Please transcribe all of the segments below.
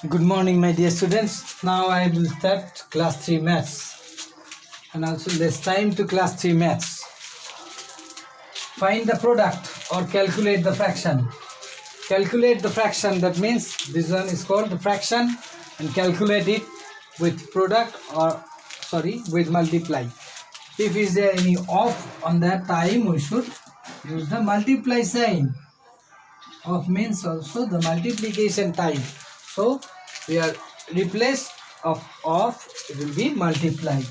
Good morning, my dear students. Now I will start class 3 maths. And also this time to class 3 maths. Find the product or calculate the fraction. Calculate the fraction, that means this one is called the fraction, and calculate it with product or with multiply. If is there any off on that time, we should use the multiply sign. Off means also the multiplication time. So we are replace of off, it will be multiplied.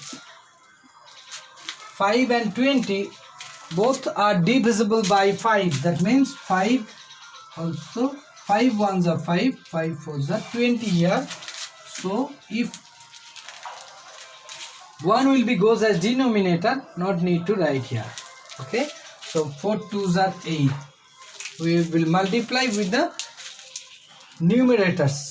5 and 20 both are divisible by 5. That means 5 also, 5 ones are 5, 5 fours are 20 here. So if 1 will be goes as denominator, not need to write here. Okay, so 4 twos are 8. We will multiply with the numerators.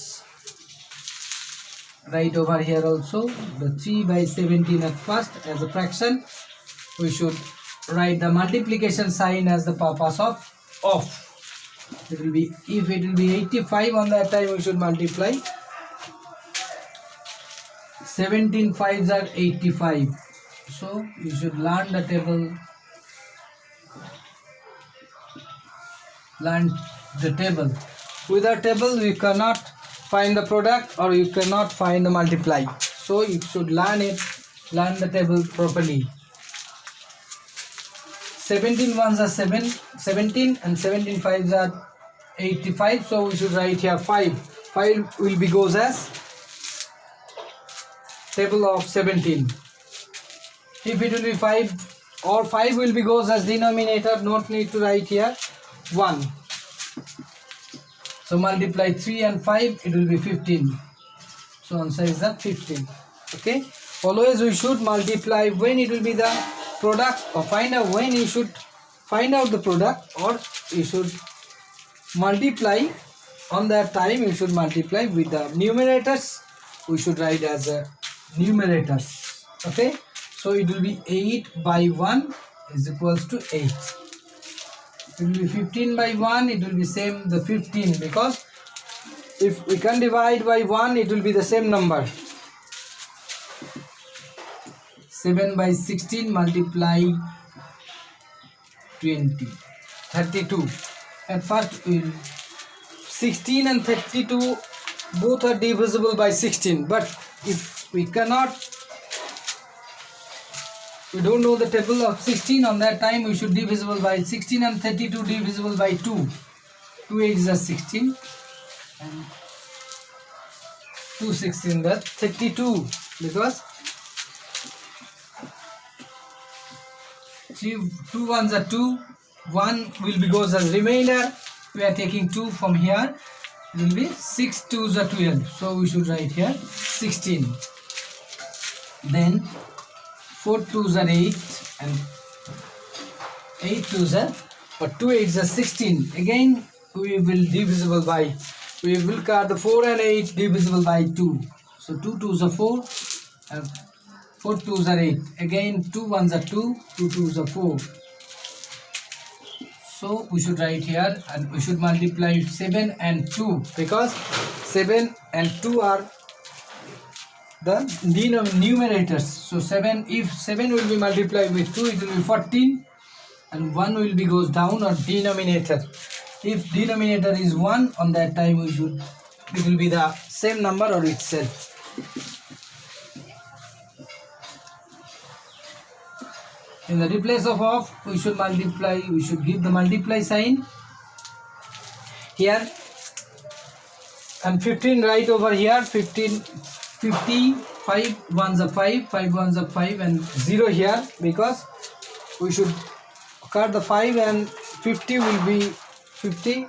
Right over here also the 3 by 17 at first as a fraction. We should write the multiplication sign as the purpose of off. It will be, if it will be 85 on that time, we should multiply 17 fives are 85. So you should learn the table. With a table we cannot find the product or you cannot find the multiply. So you should learn the table properly. 17 ones are 17 and 17 fives are 85. So we should write here 5. 5 will be goes as table of 17. If it will be 5 or 5 will be goes as denominator, not need to write here 1. So multiply 3 and 5, it will be 15. So answer is that 15. Okay. Always we should multiply when it will be the product, or find out when you should find out the product, or you should multiply on that time. You should multiply with the numerators. We should write as a numerators. Okay. So it will be 8 by 1 is equals to 8. It will be 15 by 1, it will be same the 15, because if we can divide by 1, it will be the same number. 7 by 16 multiply 20, 32. At first 16 and 32 both are divisible by 16, but if we don't know the table of 16 on that time, we should divisible by 16 and 32 divisible by 2. 2 8 is 16 and 2 16, that's 32, because 2 ones are 2, 1 will be goes as remainder. We are taking 2 from here, it will be 6 twos are 12. So we should write here 16. Then 4 twos are 8 and 8 twos are, but 2 8s are 16. Again we will cut the 4 and 8 divisible by 2. So 2 twos are 4 and 4 twos are 8. Again 2 ones are 2, 2 twos are 4. So we should write here, and we should multiply 7 and 2, because 7 and 2 are the numerators. So 7, if 7 will be multiplied with 2, it will be 14, and 1 will be goes down or denominator. If denominator is 1, on that time it will be the same number or itself. In the replace of off, we should multiply, we should give the multiply sign here, and 15 right over here. 15 50, 5 ones are 5, 5 ones are 5, and 0 here, because we should cut the 5 and 50 will be 50,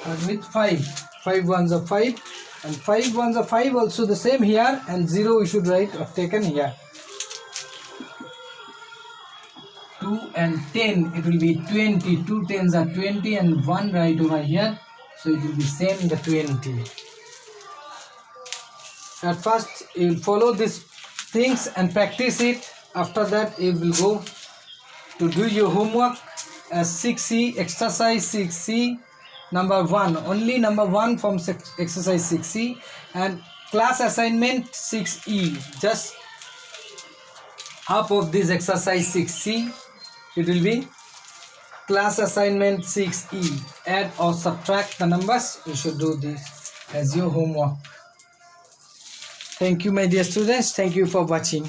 and with 5 ones are 5 and 5 ones are 5 also the same here, and 0 we should write or taken here. 2 and 10, it will be 20, 2 tens are 20 and 1 right over here, so it will be same the 20. At first you will follow these things and practice it. After that you will go to do your homework as 6C, exercise 6C, number 1, only number 1 from exercise 6C, and class assignment 6E. Just half of this exercise 6C, it will be class assignment 6E. Add or subtract the numbers. You should do this as your homework. Thank you, my dear students. Thank you for watching.